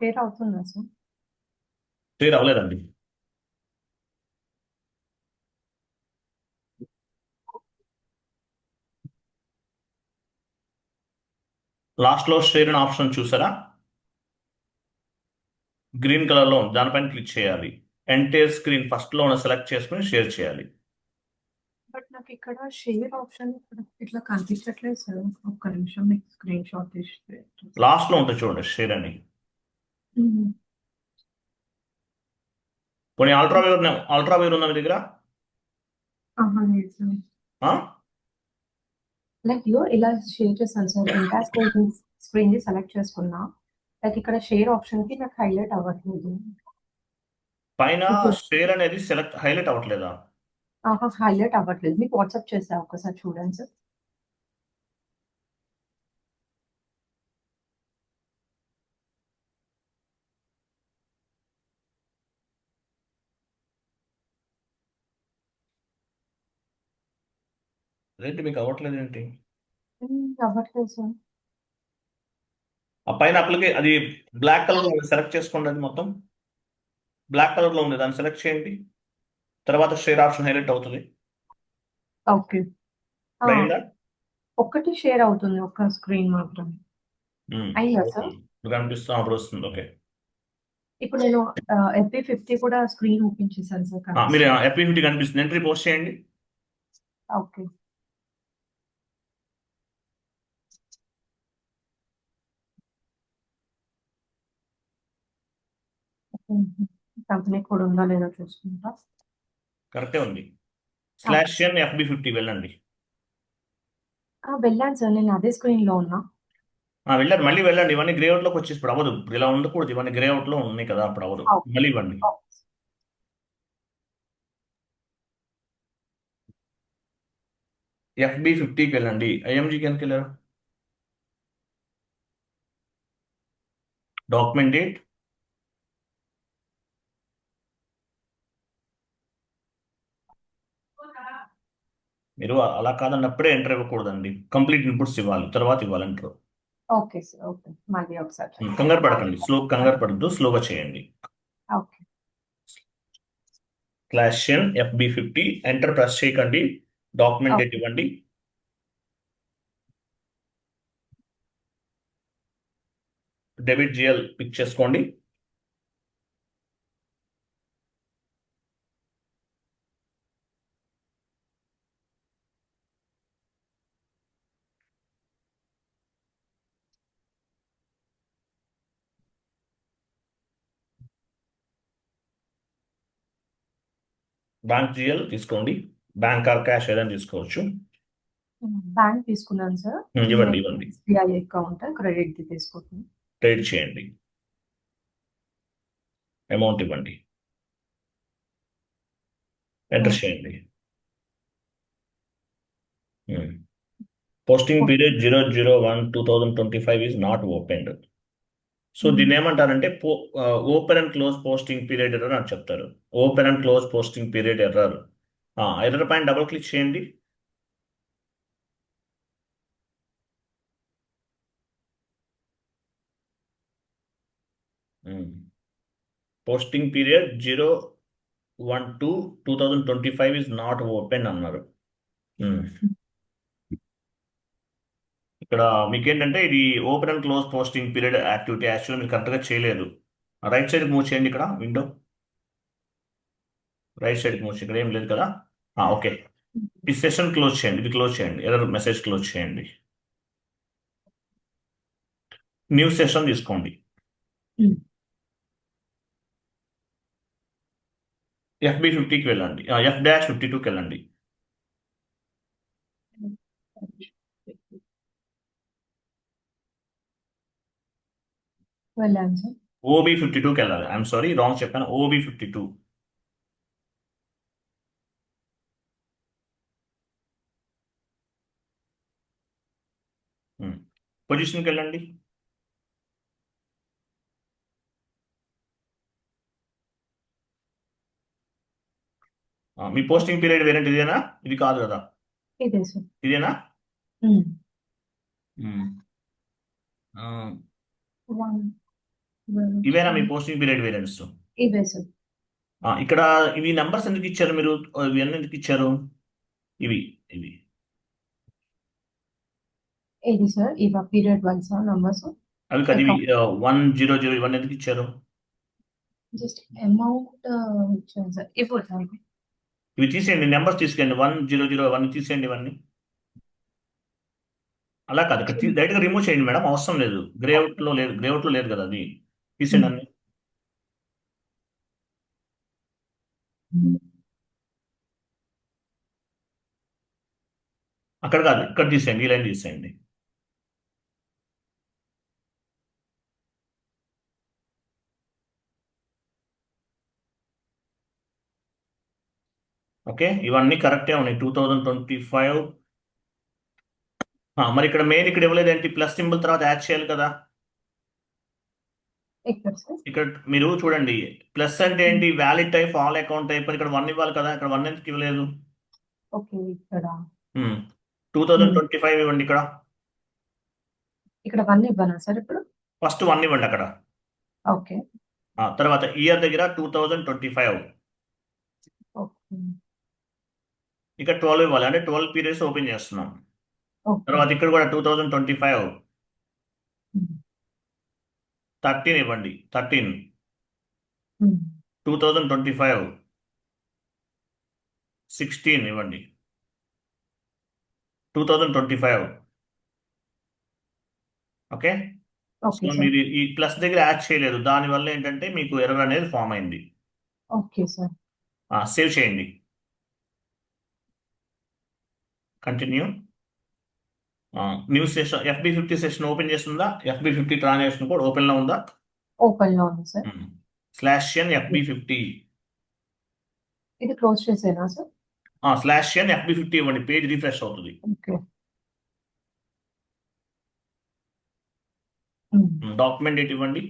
Share అవుతుందా sir? Share అవ్వలేదండి. లాస్ట్లో షేర్ అనే ఆప్షన్ చూసారా? గ్రీన్ కలర్లో ఉంది, దానిపైన క్లిక్ చేయాలి. ఎంటైర్ స్క్రీన్ ఫస్ట్లో ఉన్న సెలెక్ట్ చేసుకుని షేర్ చేయాలి. బట్ నాకు ఇక్కడ షేర్ ఆప్షన్ ఇక్కడ ఇట్లా కనిపించట్లేదు సార్. ఒక్క నిమిషం మీకు స్క్రీన్ షాట్ తీసి లాస్ట్లో ఉంటుంది చూడండి షేర్ అని. కొన్ని అల్ట్రా వేర్ ఉందా మీ దగ్గర? లేదు సార్. ఆ? లైక్ ఇలా షేర్ చేస్తాను సార్. ఎంటైర్ స్క్రీన్ ని సెలెక్ట్ చేసుకున్నా. లైక్ ఇక్కడ షేర్ ఆప్షన్ కి నాకు హైలైట్ అవ్వట్లేదు. పైన ఇప్పుడు షేర్ అనేది హైలైట్ అవ్వట్లేదా? హైలైట్ అవ్వట్లేదు. మీకు వాట్సాప్ చేసా, ఒక్కసారి చూడండి సార్. అదేంటి మీకు అవ్వట్లేదు ఏంటి? అవ్వట్లేదు సార్. ఆ పైన అప్లికే అది బ్లాక్ కలర్ సెలెక్ట్ చేసుకోండి, అది మొత్తం బ్లాక్ కలర్ లో ఉంది, దాన్ని సెలెక్ట్ చేయండి. తర్వాత షేర్ ఆప్షన్ హైలైట్ అవుతుంది. ఓకే. ఇప్పుడు అయిందా? ఒక్కటి షేర్ అవుతుంది, ఒక్క స్క్రీన్ మాత్రం. అయిందా సార్? ఇప్పుడు కనిపిస్తుంది, అప్పుడు వస్తుంది. ఓకే. ఇప్పుడు నేను FB50 కూడా స్క్రీన్ ఓపెన్ చేశాను సార్, మీరు కనిపిస్తుంది. FB50 కనిపిస్తుంది, ఎంట్రీ పోస్ట్ చేయండి. ఓకే. కంపెనీ కోడ్ ఉందా లేదా చూసుకుంటా. కరెక్టే ఉంది. ఓకే. /FB50 వెళ్ళండి. వెళ్ళాను సార్, నేను అదే స్క్రీన్ లో ఉన్నా. వెళ్ళండి, మళ్ళీ వెళ్ళండి. ఇవన్నీ గ్రే అవుట్ లోకి వచ్చేసి ఇప్పుడు అవ్వదు. ఇప్పుడు ఇలా ఉండకూడదు, ఇవన్నీ గ్రే అవుట్ లో ఉన్నాయి కదా, అప్పుడు అవ్వదు. ఓకే. మళ్ళీ ఇవ్వండి. ఓకే. FB50కి వెళ్ళండి. IMGకి ఎందుకు వెళ్ళారు? Document date. మీరు అలా కాదన్నప్పుడే ఎంటర్ ఇవ్వకూడదండి. కంప్లీట్ ఇన్పుట్స్ ఇవ్వాలి, తర్వాత ఇవ్వాలి ఎంటర్. Okay sir. ఓకే, మళ్ళీ ఒకసారి try కంగారు చేస్తాను. పడకండి, కంగారు పడద్దు, స్లోగా చేయండి. ఓకే. /FB50 ఎంటర్ ప్రెస్ చేయకండి. Document date okay. ఇవ్వండి. డెబిట్ జిఎల్ పిక్ చేసుకోండి. బ్యాంక్ జిఎల్ తీసుకోండి. బ్యాంక్ ఆర్ క్యాష్ ఏదైనా తీసుకోవచ్చు. బ్యాంక్ తీసుకున్నాను సార్. ఇవ్వండి ఇవ్వండి. SBI అకౌంట్ క్రెడిట్ ది తీసుకుంటున్నాను. ట్రేడ్ చేయండి. అమౌంట్ ఇవ్వండి. ఎంటర్ చేయండి. Posting period 001/2025 is not opened. So దీన్ని ఏమంటారంటే open and close posting period error అని చెప్తారు. Open and close posting period error. Error పైన డబుల్ క్లిక్ చేయండి. Posting period 012/2025 is not open అన్నారు. ఇక్కడ మీకేంటంటే ఇది open and close posting period activity actual మీరు కరెక్ట్గా చేయలేదు. రైట్ సైడ్కి మూవ్ చేయండి. ఇక్కడ విండో రైట్ సైడ్కి మూవ్ చేయండి, ఇక్కడ ఏం లేదు కదా. ఓకే. ఈ సెషన్ క్లోజ్ చేయండి, ఇది క్లోజ్ చేయండి, ఎర్రర్ మెసేజ్ క్లోజ్ చేయండి. న్యూ సెషన్ తీసుకోండి. FB50కి వెళ్ళండి. F-52కి వెళ్ళండి. వెళ్ళాను సార్. OB52కి వెళ్ళాలి. ఐఎమ్ సారీ, రాంగ్ చెప్పాను. OB52. పొజిషన్కి వెళ్ళండి. మీ పోస్టింగ్ పీరియడ్ వేరేంటి, ఇదేనా? ఇది కాదు కదా, ఇదే సార్. ఇదేనా? ఉమ్. మ్మ్. ఆ, One. ఇవేనా మీ పోస్టింగ్ పీరియడ్ వేరియన్స్? ఇవే సార్. ఇక్కడ ఇవి నెంబర్స్ ఎందుకు ఇచ్చారు మీరు? ఇవన్నీ ఎందుకు ఇచ్చారు? ఇవి ఇవి ఏది సార్? ఇవా పీరియడ్ వైస్ నంబర్స్? అవి కదా ఇవి అకౌంట్ 100 ఇవన్నీ ఎందుకు ఇచ్చారు? జస్ట్ అమౌంట్ ఇచ్చాను సార్. ఇప్పుడు సార్ ఇవి తీసేయండి, నెంబర్స్ తీసేయండి, 100 అవన్నీ తీసేయండి ఇవన్నీ. అలా కాదు, ఇక్కడ డైరెక్ట్గా రిమూవ్ చేయండి మేడం, అవసరం లేదు. గ్రేఅవుట్లో లేదు కదా అది, తీసేయండి అన్ని. అక్కడ కాదు, ఇక్కడ తీసేయండి, ఈ లైన్ తీసేయండి. ఓకే, ఇవన్నీ కరెక్టే ఉన్నాయి 2025. మరి ఇక్కడ మెయిన్ ఇక్కడ ఇవ్వలేదేంటి? ప్లస్ సింబల్ తర్వాత యాడ్ చేయాలి కదా. ఎక్కడ సార్? ఇక్కడ మీరు చూడండి, ప్లస్ అంటే ఏంటి? Valid type, all account type. ఇక్కడ 1 ఇవ్వాలి కదా, ఇక్కడ 1 ఎందుకు ఇవ్వలేదు? ఓకే, ఇక్కడ 2025 ఇవ్వండి ఇక్కడ. ఇక్కడ 1 ఇవ్వనా సార్ ఇప్పుడు? ఫస్ట్ 1 ఇవ్వండి అక్కడ. ఓకే. తర్వాత ఇయర్ దగ్గర 2025. ఓకే. ఇక్కడ 12 ఇవ్వాలి, అంటే 12 పీరియడ్స్ ఓపెన్ చేస్తున్నాం. ఓకే. తర్వాత ఇక్కడ కూడా 2025 13 ఇవ్వండి, 13. 2025 16 ఇవ్వండి, 2025. Okay, so okay sir. మీరు ఈ ప్లస్ దగ్గర యాడ్ చేయలేదు, దానివల్ల ఏంటంటే మీకు ఎర్రర్ అనేది ఫామ్ అయింది. Okay sir. సేవ్ చేయండి, continue. New session FB50 session open చేస్తుందా? FB50 ట్రాన్సాక్షన్ కూడా ఓపెన్లో ఉందా? ఓపెన్ లో ఉంది సార్. /n FB50. ఇది క్లోజ్ చేసేనా సార్? /n FB50 ఇవ్వండి, పేజ్ రిఫ్రెష్ అవుతుంది. ఓకే. డాక్యుమెంట్ డేట్ ఇవ్వండి.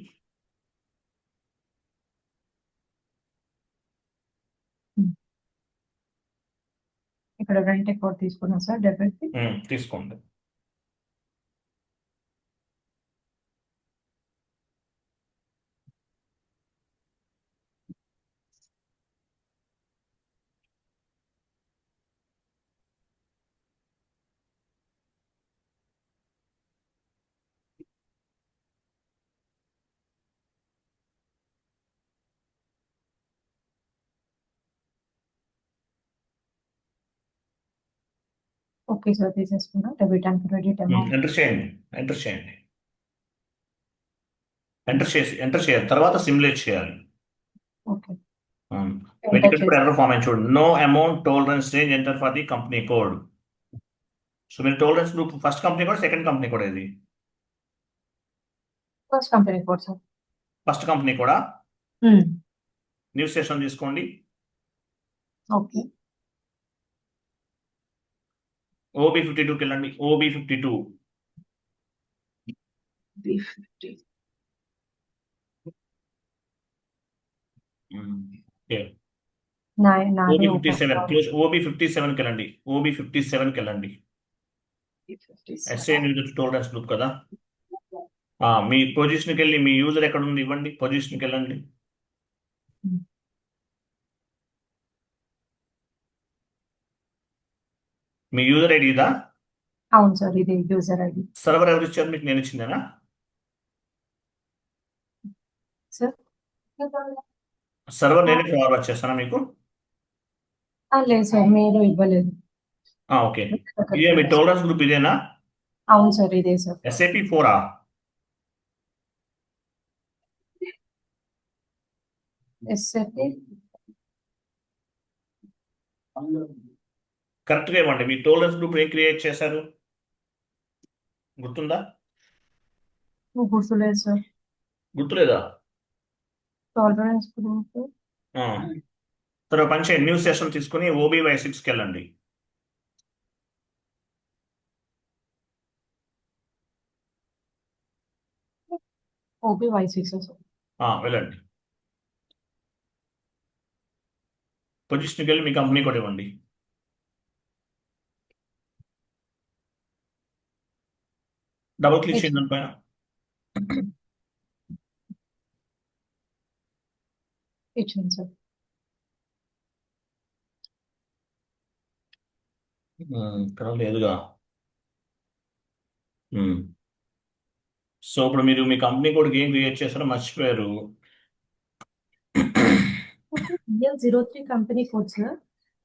ఇక్కడ రెంట్ ఎక్కువ తీసుకున్నా సార్ డెబిట్. తీసుకోండి. ఓకే సార్, తీసేసుకున్నా. Debit and credit amount. Enter చేయండి, ఎంటర్ చేయండి, ఎంటర్ చేయాలి, తర్వాత సిమ్యులేట్ చేయాలి. ఓకే. మీరు ఎంటర్ ఇక్కడ కూడా ఎర్రర్ ఫామ్ అయింది చూడండి, no amount tolerance range enter for the company code. So మీరు టోలరెన్స్ గ్రూప్ ఫస్ట్ కంపెనీ కూడా, సెకండ్ కంపెనీ కూడా, ఇది first company code sir. First company కూడా. న్యూ సెషన్ తీసుకోండి. ఓకే. OB52కి వెళ్ళండి, OB52. B50. OB57 close. OB57కి వెళ్ళండి, OB57కి వెళ్ళండి. అసైన్ యూజర్ టోలరెన్స్ గ్రూప్ కదా. మీ పొజిషన్కి వెళ్ళి మీ యూజర్ ఎక్కడ ఉంది ఇవ్వండి, పొజిషన్కి వెళ్ళండి. మీ యూజర్ ఐడి ఇదా? అవును సార్, ఇది యూజర్ ఐడి. సర్వర్ ఎవరు ఇచ్చారు మీకు? నేను ఇచ్చిందేనా సార్? సర్వర్? నేనే ఫార్వర్డ్ చేస్తానా మీకు? లేదు సార్, మీరు ఇవ్వలేదు. ఓకే, ఇదే మీ టోలరెన్స్ గ్రూప్ ఇదేనా? అవును సార్, ఇదే సార్. SAP 4 SAP కరెక్ట్గా ఇవ్వండి. మీ టోలరెన్స్ గ్రూప్ ఏం క్రియేట్ చేశారు, గుర్తుందా? గుర్తులేదు సార్. గుర్తులేదా? Tolerance group. తర్వాత పని చేయండి, న్యూ సెషన్ తీసుకుని OBY6కి వెళ్ళండి. OBY6 sir. వెళ్ళండి, పొజిషన్కి వెళ్ళి మీ కంపెనీ కూడా ఇవ్వండి. డబుల్ క్లిక్ చేయండి దానిపైన. ఇచ్చాను సార్. ఇక్కడ లేదుగా. సో ఇప్పుడు మీరు మీ కంపెనీ కూడా ఏం క్రియేట్ చేస్తారో మర్చిపోయారు. BL03 company code sir.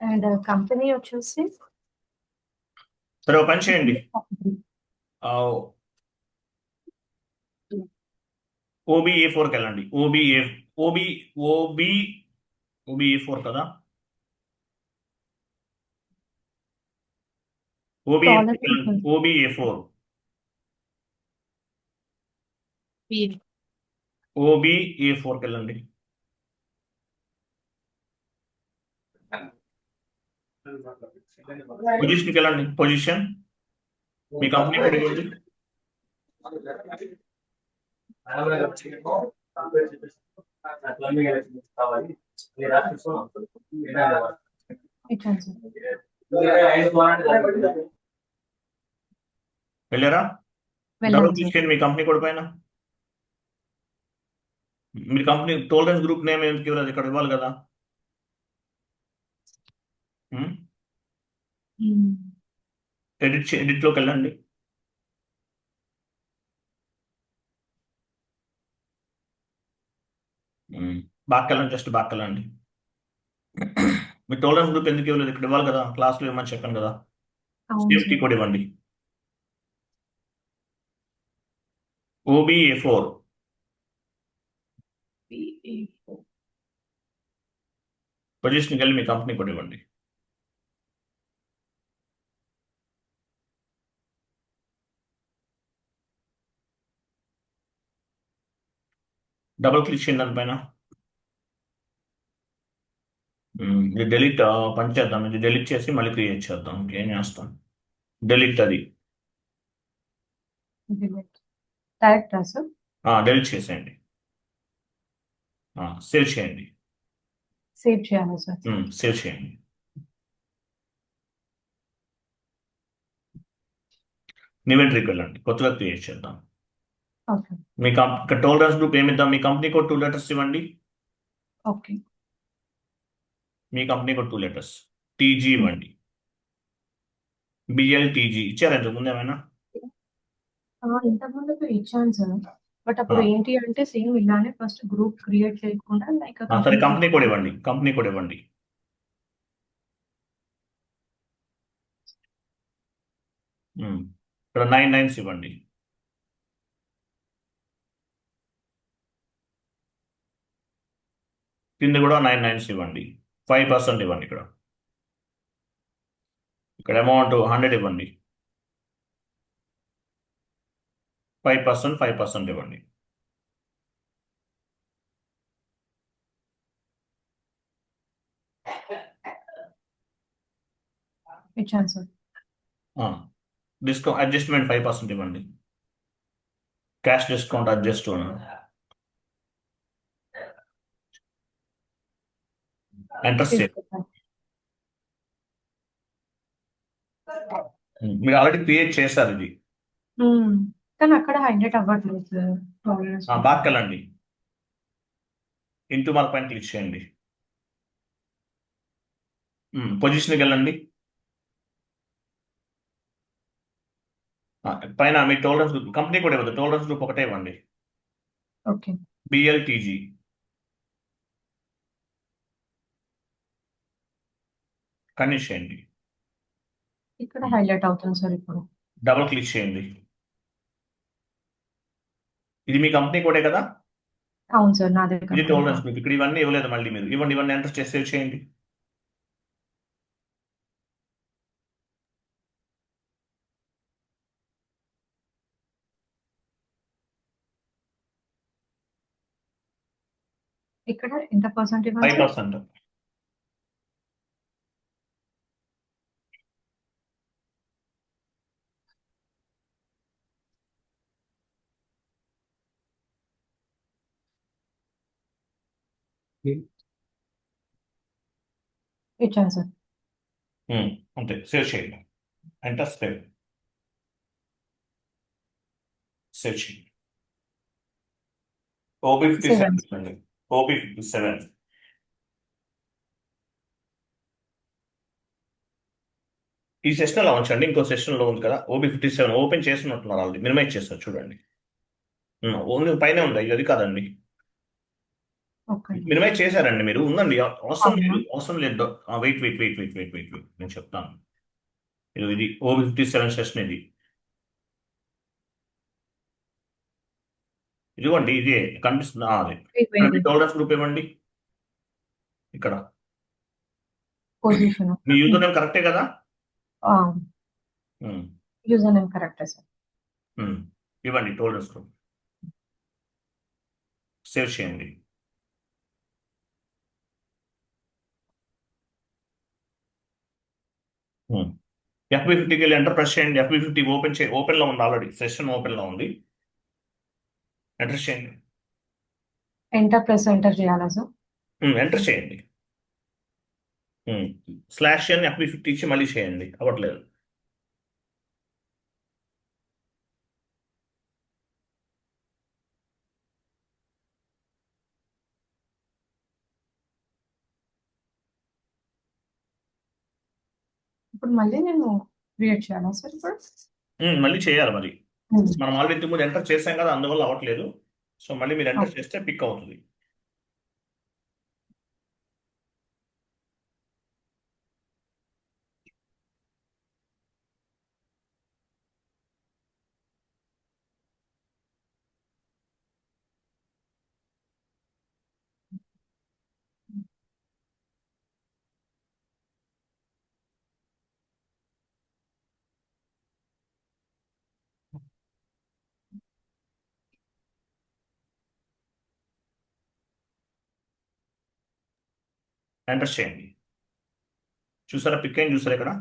And company వచ్చేసి సరే ఒక పని చేయండి. OBA4కి వెళ్ళండి. OBA4 కదా. OBA4 వెళ్ళండి. OBA4 OBA4కి వెళ్ళండి. పొజిషన్కి వెళ్ళండి. పొజిషన్ మీ కంపెనీ కూడా ఇవ్వండి. ఇచ్చాను సార్. వెళ్ళారా? వెళ్ళాను డబుల్ సార్. క్లిక్ చేయండి మీ కంపెనీ కూడా పైన. మీ కంపెనీ టోలరెన్స్ గ్రూప్ నేమ్ ఎందుకు ఇవ్వలేదు? ఇక్కడ ఇవ్వాలి కదా. ఎడిట్లోకి వెళ్ళండి. బాగా వెళ్ళండి. జస్ట్ బాగా వెళ్ళండి. మీ టోలరెన్స్ గ్రూప్ ఎందుకు ఇవ్వలేదు? ఇక్కడ ఇవ్వాలి కదా. క్లాస్లో ఇవ్వమని చెప్పాను కదా. అవును సేఫ్టీ సార్. కూడా ఇవ్వండి. OBA4 పొజిషన్కి వెళ్ళి మీ కంపెనీ కూడా ఇవ్వండి. డబుల్ క్లిక్ చేయండి దానిపైన. ఇది డెలీట్ పని చేద్దాం. ఇది డెలీట్ చేసి మళ్ళీ క్రియేట్ చేద్దాం. ఇంకేం చేస్తాం. డెలీట్ అది డైరెక్టా సార్? డెలీట్ చేసేయండి. సేవ్ చేయండి. సేవ్ చేయాలి సార్. సేవ్ చేయండి. ఇన్వెంటరీకి వెళ్ళండి. కొత్తగా క్రియేట్ చేద్దాం. ఓకే. మీ టోలరెన్స్ గ్రూప్ ఏమిద్దాం? మీ కంపెనీ కూడా 2 letters ఇవ్వండి. ఓకే. మీ కంపెనీ కూడా 2 letters. TG ఇవ్వండి. BLTG ఇచ్చారా ఇంతకు ముందు ఏమైనా? ఇంతకుముందు ఇచ్చాను సార్. బట్ అప్పుడు ఏంటి అంటే సేమ్ ఇలానే ఫస్ట్ గ్రూప్ క్రియేట్ చేయకుండా లైక్ సరే కంపెనీ కూడా ఇవ్వండి. కంపెనీ కూడా ఇవ్వండి. ఇక్కడ 9 lines ఇవ్వండి. కింద కూడా 9 lines ఇవ్వండి. 5% ఇవ్వండి. ఇక్కడ అమౌంట్ 100 ఇవ్వండి. 5% ఇవ్వండి. ఇచ్చాను సార్. డిస్కౌంట్ అడ్జస్ట్మెంట్ 5% ఇవ్వండి. క్యాష్ డిస్కౌంట్ అడ్జస్ట్ ఎంటర్ చేయండి. మీరు ఆల్రెడీ క్రియేట్ చేశారు ఇది. కానీ అక్కడ హైలైట్ అవ్వట్లేదు సార్. బాగా వెళ్ళండి. ఇంటూ మార్క్ పైన క్లిక్ చేయండి. పొజిషన్కి వెళ్ళండి. పైన మీ టోలరెన్స్ గ్రూప్ కంపెనీ కూడా ఇవ్వదు. టోలరెన్స్ గ్రూప్ ఒకటే ఇవ్వండి. ఓకే. BLTG కన్ఫ్యూజ్ చేయండి. ఇక్కడ హైలైట్ అవుతుంది సార్. ఇప్పుడు డబుల్ క్లిక్ చేయండి. ఇది మీ కంపెనీ కూడా కదా. అవును సార్. నాదే ఇది కంపెనీ. Tolerance group. ఇక్కడ ఇవన్నీ ఇవ్వలేదు. మళ్ళీ మీరు ఇవన్నీ ఎంటర్ చేసి సేవ్ చేయండి. ఇక్కడ ఎంత పర్సెంట్ ఇవ్వాలి సార్? 5%. ఇచ్చాను సార్. అంతే. సేవ్ చేయండి. ఎంటర్ సేవ్ చేయండి. OB57 OB57 ఈ సెషన్ లో ఉంచండి, ఇంకో సెషన్ లో ఉంది కదా OB57 ఓపెన్ చేస్తున్నట్టున్నారు ఆల్రెడీ, మినిమైజ్ చేస్తారు చూడండి. ఓన్లీ పైన ఉంది, అది కాదండి. ఓకే. మినిమైజ్ చేశారండి మీరు, ఉందండి, అవసరం అవునా? లేదు, అవసరం లేదు. Wait wait wait wait wait wait wait నేను చెప్తాను. ఇది OB57 సెషన్ ఇది. ఇదిగోండి, ఇదే కనిపిస్తుంది. అదే వెయిట్, ఇక్కడ వెయిట్, మీ వెయిట్. టోలరెన్స్ గ్రూప్ ఇవ్వండి. ఇక్కడ పొజిషన్. మీ యూజర్ నేమ్ కరెక్టే కదా? ఆ! ఉమ్, యూజర్ నేమ్ కరెక్టే సార్. ఉమ్. ఇవ్వండి టోలరెన్స్ గ్రూప్, సేవ్ చేయండి. FB50కి వెళ్ళి ఎంటర్ ప్రెస్ చేయండి. FB50 ఓపెన్ లో ఉంది, ఆల్రెడీ సెషన్ ఓపెన్ లో ఉంది. ఎంటర్ చేయండి. ఎంటర్ చేయాలా సార్? ఎంటర్ చేయండి. స్లాష్ అని FB50 ఇచ్చి మళ్ళీ చేయండి, అవ్వట్లేదు. ఇప్పుడు మళ్ళీ నేను క్రియేట్ చేయాలా సార్ ఇప్పుడు? మళ్ళీ చేయాలి మరి. హ్మ్. మనం ఆల్రెడీ ఇంతకు ముందు ఎంటర్ చేసాం కదా, అందువల్ల అవ్వట్లేదు. సో మళ్ళీ మీరు ఎంటర్ ఓకే. చేస్తే పిక్ అవుతుంది. ఎంటర్ చేయండి. చూసారా పిక్ అయింది, చూసారా ఇక్కడ?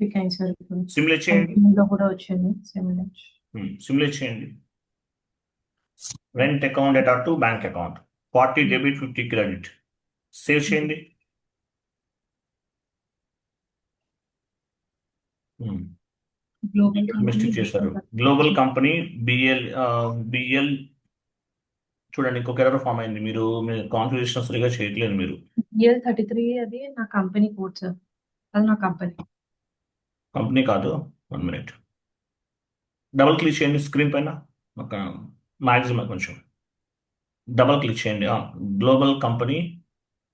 పిక్ అయింది సార్ ఇప్పుడు. సిమ్యులేట్ అండ్ చేయండి. కింద కూడా వచ్చింది సిమ్యులేట్. సిమ్యులేట్ చేయండి. రెంట్ అకౌంట్ అటాట్ to bank account, 40 debit 50 credit. Save చేయండి. గ్లోబల్ కంపెనీ మిస్టేక్ చేశారు. గ్లోబల్ కంపెనీ బిఎల్ చూడండి, ఇంకొక ఎర్రర్ ఫామ్ అయింది. మీరు కాన్ఫిగరేషన్ సరిగా చేయట్లేదు మీరు. BL33 అది నా కంపెనీ కోడ్ సార్. అది నా కంపెనీ. కంపెనీ కాదు, 1 మినిట్. డబుల్ క్లిక్ చేయండి స్క్రీన్ పైన, ఒక మ్యాక్సిమం కొంచెం డబుల్ క్లిక్ చేయండి. Global company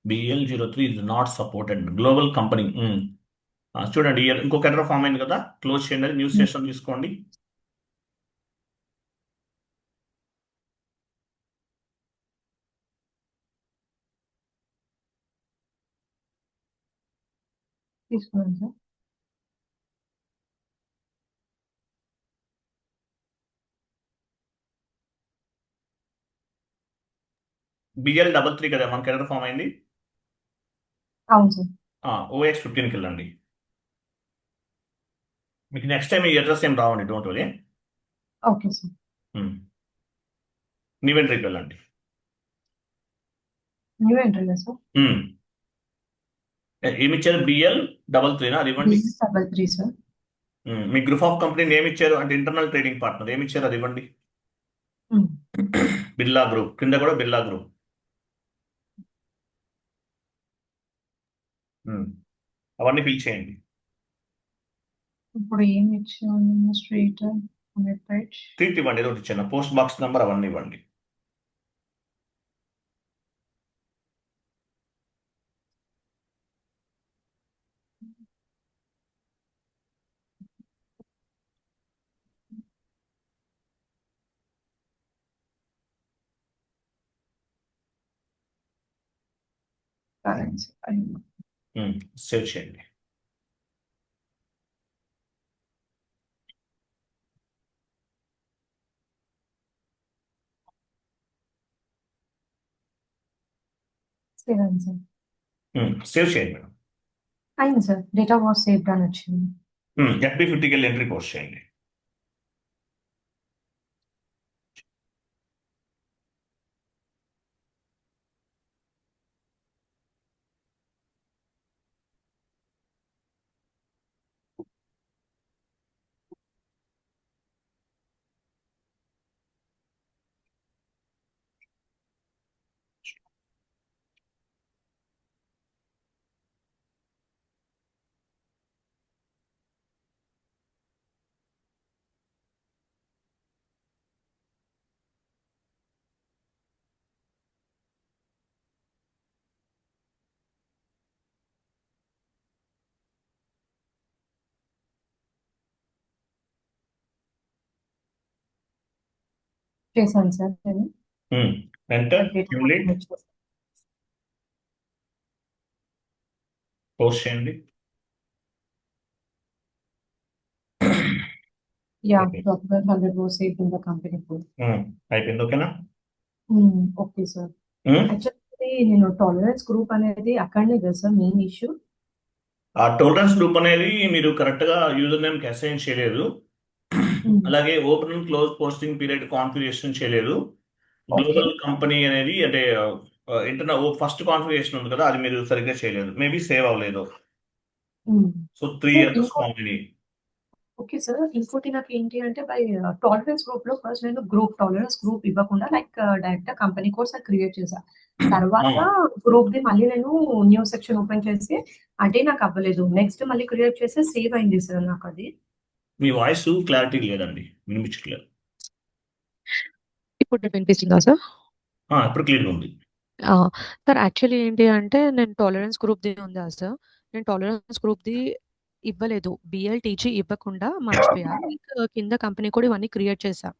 BL03 is not supported. Global company చూడండి, ఇంకొక ఎర్రర్ ఫామ్ అయింది కదా, క్లోజ్ చేయండి, న్యూ సెషన్ తీసుకోండి. తీసుకున్నాను సార్. BL33 కదా మనకి ఎర్రర్ ఫామ్ అయింది. అవును సార్. OX15కి వెళ్ళండి. మీకు నెక్స్ట్ టైం ఈ అడ్రస్ ఏం రావండి, don't worry. Okay sir. New ఎంట్రీకి వెళ్ళండి. New entry sir. ఏమి ఇచ్చారు? BL33 అది ఇవ్వండి. BL33 సార్. మీ గ్రూప్ ఆఫ్ కంపెనీ నేమ్ ఇచ్చారు అంటే ఇంటర్నల్ ట్రేడింగ్ పార్ట్నర్ ఏమి ఇచ్చారు అది ఇవ్వండి. బిర్లా గ్రూప్ కింద కూడా బిర్లా గ్రూప్. అవన్నీ ఫిల్ చేయండి. ఇప్పుడు ఏమి ఇచ్చాను? Street web page. ట్రీట్ ఇవ్వండి, ఏదో ఒకటి ఇచ్చాను, పోస్ట్ బాక్స్ నెంబర్ అవన్నీ ఇవ్వండి. కరెన్సీ. సేవ్ చేయండి. సేవ్ అయింది సార్. సేవ్ చేయండి మేడం. అయింది సార్. డేటా వాస్ సేవ్డ్ అని వచ్చింది. FB50కి వెళ్ళి ఎంట్రీ పోస్ట్ చేయండి. చేశాను సార్ నేను. ఎంటర్ డేటా క్యూమ్లేట్ కాంపినేట్ చేశాను. పోస్ట్ చేయండి. Yeah, document 100 rows saved in the company pool. అయిపోయింది, ఓకేనా? ఓకే సార్. ఉమ్, యాక్చువల్లీ నేను టాలరెన్స్ గ్రూప్ అనేది అక్కడనే కదా సార్ మెయిన్ ఇష్యూ. ఆ టోలరెన్స్ గ్రూప్ అనేది మీరు కరెక్ట్గా యూజర్ నేమ్కి అసైన్ చేయలేదు. అలాగే open and close posting period configuration చేయలేదు. ఓకే. గ్లోబల్ కంపెనీ అనేది అంటే ఇంటర్నల్ ఫస్ట్ కాన్ఫిగరేషన్ ఉంది కదా, అది మీరు సరిగ్గా చేయలేదు, మేబీ సేవ్ అవ్వలేదు. సో 3 సార్ ఇయర్స్ ఇంకో కంపెనీ. ఓకే సార్, ఇంకోటి నాకు ఏంటి అంటే బై టాలరెన్స్ గ్రూప్ లో ఫస్ట్ నేను టాలరెన్స్ గ్రూప్ ఇవ్వకుండా like direct company course create చేశా. తర్వాత గ్రూప్ ది మళ్ళీ నేను న్యూ సెక్షన్ ఓపెన్ చేసి అదే నాకు అవ్వలేదు. నెక్స్ట్ మళ్ళీ క్రియేట్ చేసి సేవ్ అయింది సార్ నాకు అది. మీ వాయిస్ క్లారిటీ లేదండి, వినిపించట్లేదు. ఇప్పుడు వినిపిస్తుందా సార్? ఇప్పుడు క్లియర్గా ఉంది. సార్ యాక్చువల్లీ ఏంటి అంటే నేను టాలరెన్స్ గ్రూప్ది ఉందా సార్, నేను టాలరెన్స్ గ్రూప్ది ఇవ్వలేదు, బిఎల్టీజీ ఇవ్వకుండా మర్చిపోయా. కింద కంపెనీ కూడా ఇవన్నీ క్రియేట్ చేశా.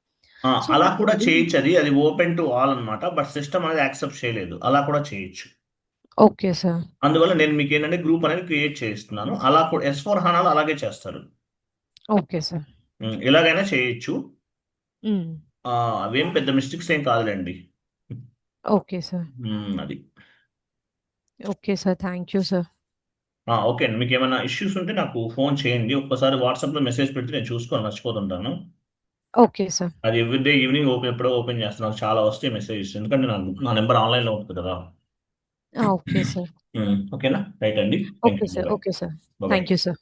సో అలా కూడా చేయొచ్చు, అది ఓపెన్ టు ఆల్ అన్నమాట. బట్ సిస్టమ్ అనేది యాక్సెప్ట్ చేయలేదు, అలా కూడా చేయొచ్చు. Okay sir. అందువల్ల నేను మీకు ఏంటంటే గ్రూప్ అనేది క్రియేట్ చేస్తున్నాను. అలా కూడా S4 హానాలో అలాగే చేస్తారు. Okay sir. ఇలాగైనా చేయొచ్చు. మ్మ్. అవేం పెద్ద మిస్టేక్స్ ఏం కాదులేండి. Okay sir. అది. Okay sir, thank you sir. Okay అండి, మీకు ఏమైనా ఇష్యూస్ ఉంటే నాకు ఫోన్ చేయండి. ఒక్కసారి వాట్సాప్లో మెసేజ్ పెడితే నేను చూసుకొని మర్చిపోతుంటాను. Okay sir. అది ఎవ్రీడే ఈవినింగ్ ఎప్పుడో ఓపెన్ చేస్తాను, నాకు చాలా వస్తాయి మెసేజెస్, ఎందుకంటే నా నెంబర్ ఆన్లైన్లో ఉంటుంది కదా. Okay sir. ఓకేనా, రైట్ అండి, thank okay you. Sir. Okay sir, bye. Thank you sir.